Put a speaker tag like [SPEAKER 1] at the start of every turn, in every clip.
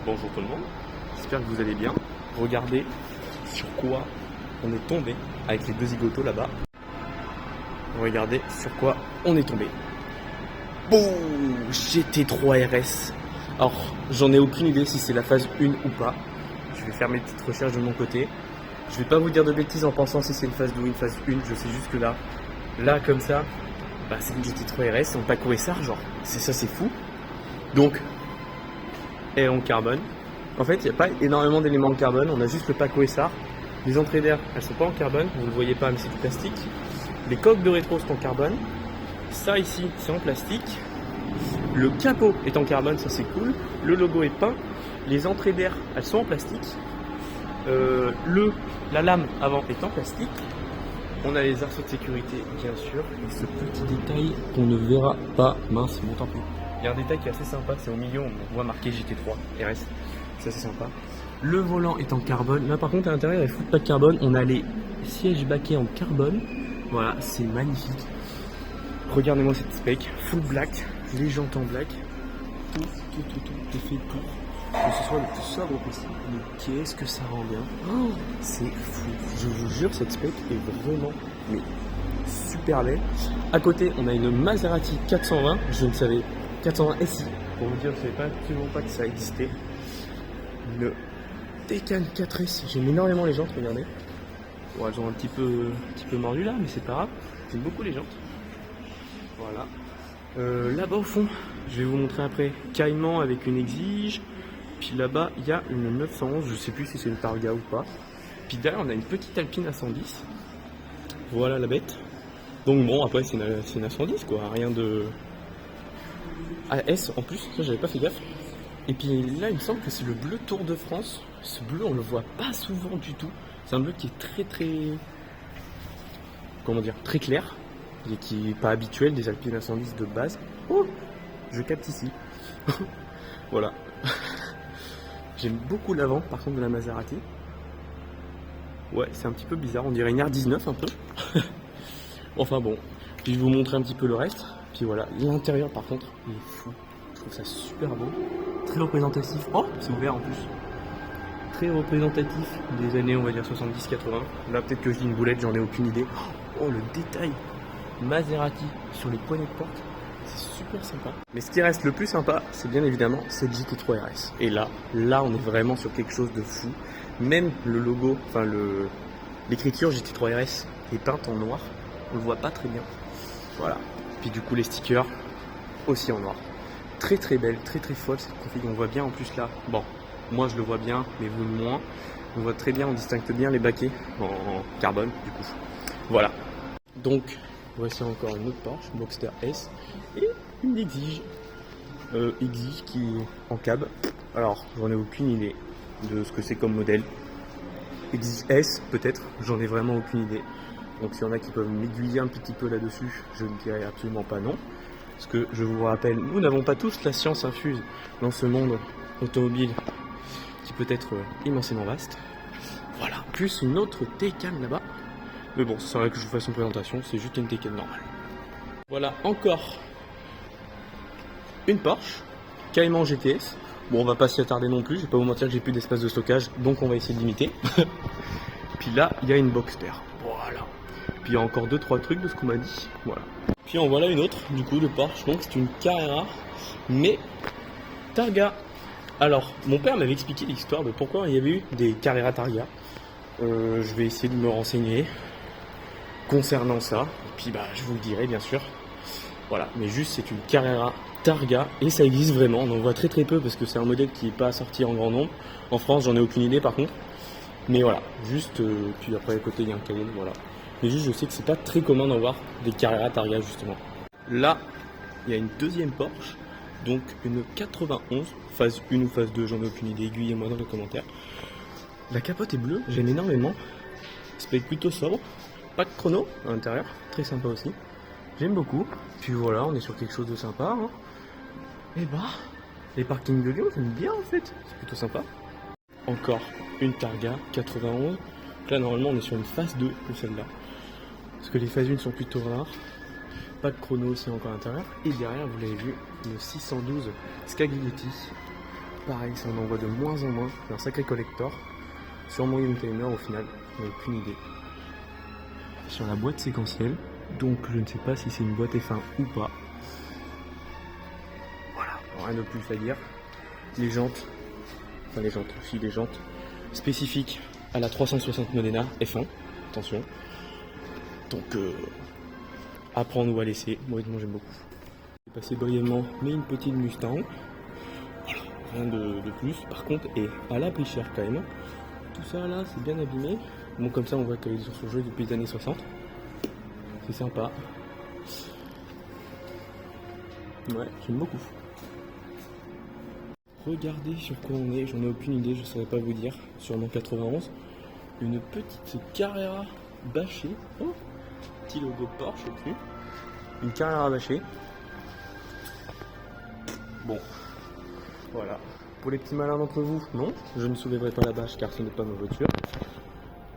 [SPEAKER 1] Bonjour tout le monde, j'espère que vous allez bien. Regardez sur quoi on est tombé avec les deux zigotos là-bas. Regardez sur quoi on est tombé. Boum, GT3 RS. Alors, j'en ai aucune idée si c'est la phase 1 ou pas. Je vais faire mes petites recherches de mon côté. Je vais pas vous dire de bêtises en pensant si c'est une phase 2 ou une phase 1. Je sais juste que là comme ça, bah, c'est une GT3 RS en Paco SR, genre. C'est fou. Donc, et en carbone. En fait, il n'y a pas énormément d'éléments en carbone, on a juste le Paco SR. Les entrées d'air, elles sont pas en carbone, vous ne le voyez pas, mais c'est du plastique. Les coques de rétro sont en carbone. Ça ici, c'est en plastique. Le capot est en carbone, ça c'est cool. Le logo est peint. Les entrées d'air, elles sont en plastique. La lame avant est en plastique. On a les arceaux de sécurité, bien sûr. Et ce petit détail qu'on ne verra pas, mince, bon tant pis. Il y a un détail qui est assez sympa, c'est au milieu, on voit marqué GT3 RS. Ça c'est sympa. Le volant est en carbone. Là par contre à l'intérieur il ne faut pas de carbone. On a les sièges baquets en carbone. Voilà, c'est magnifique. Regardez-moi cette spec, full black, les jantes en black. Tout est fait pour que ce soit le plus sobre possible. Mais qu'est-ce que ça rend bien. Oh, c'est fou. Je vous jure, cette spec est vraiment super belle. À côté, on a une Maserati 420. Je ne savais 420 SI. Pour vous dire, je ne savais absolument pas que ça existait. Une Taycan 4S. J'aime énormément les jantes, regardez. Bon, elles ont un petit peu mordu là, mais c'est pas grave. J'aime beaucoup les jantes. Voilà. Là-bas au fond, je vais vous montrer après. Caïman avec une Exige. Puis là-bas, il y a une 911. Je sais plus si c'est une Targa ou pas. Puis derrière, on a une petite Alpine A110. Voilà la bête. Donc bon, après c'est une A110 quoi. Rien de AS en plus. Ça, j'avais pas fait gaffe. Et puis là, il me semble que c'est le bleu Tour de France. Ce bleu, on le voit pas souvent du tout. C'est un bleu qui est très clair et qui n'est pas habituel des Alpine A110 de base. Oh, je capte ici. Voilà. J'aime beaucoup l'avant, par contre, de la Maserati. Ouais, c'est un petit peu bizarre. On dirait une R19 un peu. Enfin bon. Puis je vais vous montrer un petit peu le reste. Puis voilà, l'intérieur par contre, il est fou. Je trouve ça super beau. Très représentatif. Oh, c'est ouvert en plus. Très représentatif des années, on va dire 70-80. Là, peut-être que je dis une boulette, j'en ai aucune idée. Oh, le détail Maserati sur les poignées de porte. C'est super sympa. Mais ce qui reste le plus sympa, c'est bien évidemment cette GT3 RS. Et là, on est vraiment sur quelque chose de fou. Même le logo, enfin l'écriture GT3 RS est peinte en noir. On le voit pas très bien. Voilà. Puis du coup, les stickers aussi en noir. Très très belle, très folle cette config. On voit bien en plus là. Bon, moi je le vois bien, mais vous moins. On voit très bien, on distingue bien les baquets en carbone du coup. Voilà. Donc voici encore une autre Porsche, Boxster S et une Exige. Exige qui est en cab. Alors j'en ai aucune idée de ce que c'est comme modèle. Exige S peut-être, j'en ai vraiment aucune idée. Donc s'il y en a qui peuvent m'aiguiller un petit peu là-dessus, je ne dirais absolument pas non. Parce que je vous rappelle, nous n'avons pas tous la science infuse dans ce monde automobile qui peut être immensément vaste. Voilà, plus une autre Taycan là-bas. Mais bon, c'est vrai que je vous fasse une présentation, c'est juste une Taycan normale. Voilà, encore une Porsche, Cayman GTS. Bon, on va pas s'y attarder non plus, je vais pas vous mentir que j'ai plus d'espace de stockage, donc on va essayer de limiter. Puis là, il y a une Boxster. Voilà. Puis il y a encore 2-3 trucs de ce qu'on m'a dit. Voilà. Puis en voilà une autre, du coup, de Porsche. Donc c'est une Carrera, mais Targa. Alors, mon père m'avait expliqué l'histoire de pourquoi il y avait eu des Carrera Targa. Je vais essayer de me renseigner concernant ça. Et puis bah, je vous le dirai bien sûr. Voilà, mais juste c'est une Carrera Targa et ça existe vraiment. On en voit très peu parce que c'est un modèle qui n'est pas sorti en grand nombre. En France, j'en ai aucune idée par contre. Mais voilà, juste, puis après à côté il y a un Cayenne, voilà. Mais juste je sais que c'est pas très commun d'en voir des Carrera Targa justement. Là, il y a une deuxième Porsche, donc une 91, phase 1 ou phase 2, j'en ai aucune idée, aiguillez-moi dans les commentaires. La capote est bleue, j'aime énormément. Spec plutôt sobre, pas de chrono à l'intérieur, très sympa aussi. J'aime beaucoup. Puis voilà, on est sur quelque chose de sympa. Hein. Et bah, les parkings de Lyon, j'aime bien en fait, c'est plutôt sympa. Encore une Targa 91. Donc là normalement on est sur une phase 2 que celle-là. Parce que les phases 1 sont plutôt rares. Pas de chrono aussi encore à l'intérieur. Et derrière vous l'avez vu, une 612 Scaglietti. pareil, ça en envoie de moins en moins. C'est un sacré collector. Sûrement une timer au final, j'en ai aucune idée. Sur la boîte séquentielle, donc je ne sais pas si c'est une boîte F1 ou pas. Voilà, rien de plus à dire. Les jantes spécifiques à la 360 Modena F1, attention. Donc à prendre ou à laisser, moi j'aime beaucoup. J'ai passé brièvement, mais une petite Mustang. Voilà, rien de plus. Par contre, et elle a pris cher quand même. Tout ça là, c'est bien abîmé. Bon, comme ça, on voit qu'ils ont surjoué depuis les années 60. C'est sympa. Ouais, j'aime beaucoup. Regardez sur quoi on est, j'en ai aucune idée, je ne saurais pas vous dire. Sûrement 91. Une petite Carrera bâchée. Oh, petit logo Porsche au-dessus. Une Carrera bâchée. Bon, voilà. Pour les petits malins d'entre vous, non, je ne soulèverai pas la bâche car ce n'est pas ma voiture.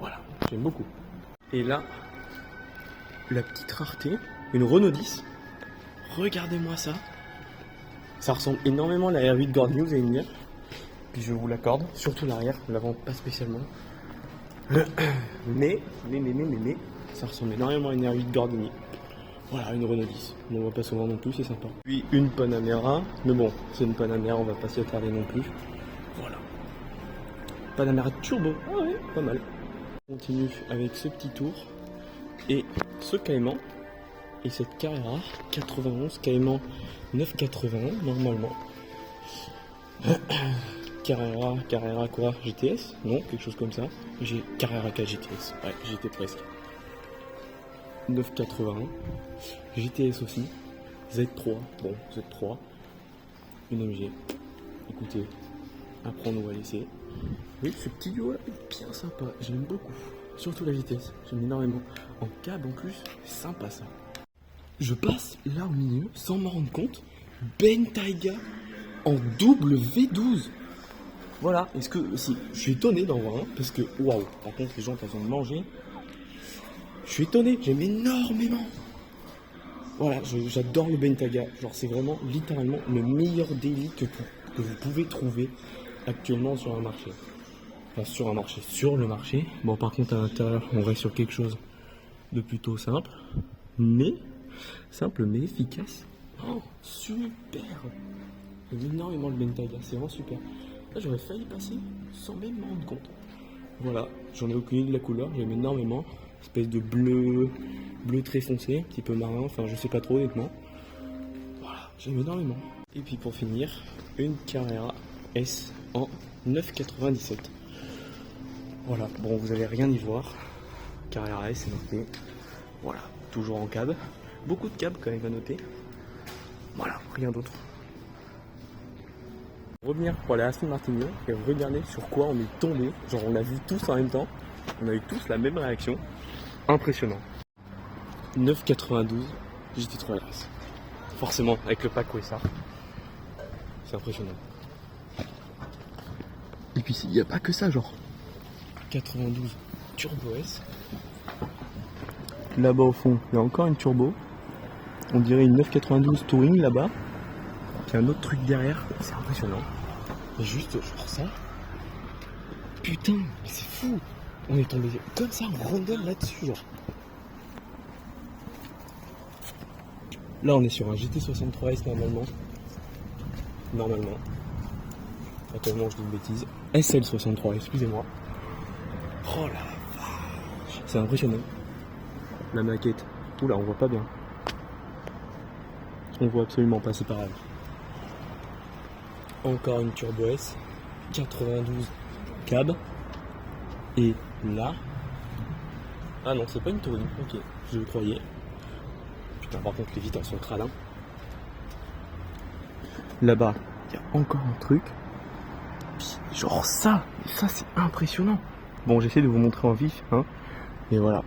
[SPEAKER 1] Voilà, j'aime beaucoup. Et là, la petite rareté, une Renault 10. Regardez-moi ça. Ça ressemble énormément à la R8 Gordini, vous allez me dire. Puis je vous l'accorde, surtout l'arrière, l'avant pas spécialement. Mais, ça ressemble énormément à une R8 Gordini. Voilà, une Renault 10. On ne voit pas souvent non plus, c'est sympa. Puis une Panamera, mais bon, c'est une Panamera, on va pas s'y attarder non plus. Voilà. Panamera turbo, ah ouais, pas mal. On continue avec ce petit tour et ce Cayman et cette Carrera 91 Cayman 981 normalement. Carrera quoi? GTS? Non, quelque chose comme ça. J'ai Carrera 4 GTS. Ouais, j'étais presque. 981. GTS aussi. Z3. Bon, Z3. Une MG. Écoutez, à prendre ou à laisser. Oui, ce petit duo là est bien sympa. J'aime beaucoup. Surtout la vitesse. J'aime énormément. En cab en plus, c'est sympa ça. Je passe là au milieu sans m'en rendre compte. Bentayga en double V12. Voilà, est-ce que si je suis étonné d'en voir un parce que waouh, par contre les gens elles ont mangé. Je suis étonné, j'aime énormément. Voilà, j'adore le Bentayga. Genre c'est vraiment littéralement le meilleur daily que vous pouvez trouver actuellement sur un marché. Enfin sur le marché. Bon par contre à l'intérieur on reste sur quelque chose de plutôt simple mais efficace. Oh, super. J'aime énormément le Bentayga, c'est vraiment super. Là j'aurais failli passer sans même m'en rendre compte. Voilà, j'en ai aucune idée de la couleur, j'aime énormément. Espèce de bleu très foncé, un petit peu marin, enfin je sais pas trop honnêtement. Voilà, j'aime énormément. Et puis pour finir, une Carrera S en 9,97. Voilà, bon vous allez rien y voir. Carrera S c'est noté. Voilà, toujours en cab. Beaucoup de cab quand même à noter. Voilà, rien d'autre. Revenir pour aller à Aston Martin et regarder sur quoi on est tombé. Genre on a vu tous en même temps. On a eu tous la même réaction. Impressionnant. 9,92 GT3 RS. Forcément avec le pack ça. C'est impressionnant. Et puis il n'y a pas que ça genre. 92 Turbo S. Là-bas au fond, il y a encore une turbo. On dirait une 992 Touring là-bas. Il y a un autre truc derrière. C'est impressionnant. Et juste genre ça. Putain, mais c'est fou. On est tombé comme ça en random là-dessus. Genre. Là on est sur un GT63S normalement. Actuellement je dis une bêtise. SL63, excusez-moi. Oh la vache. C'est impressionnant. La maquette. Oula, on voit pas bien. On voit absolument pas, c'est pareil. Encore une Turbo S. 92 cab. Et là... Ah non, c'est pas une Touring. Ok, je le croyais. Putain, par contre, les vitres sont crades. Là-bas, il y a encore un truc. Puis, genre ça c'est impressionnant. Bon, j'essaie de vous montrer en vif, hein. Et voilà.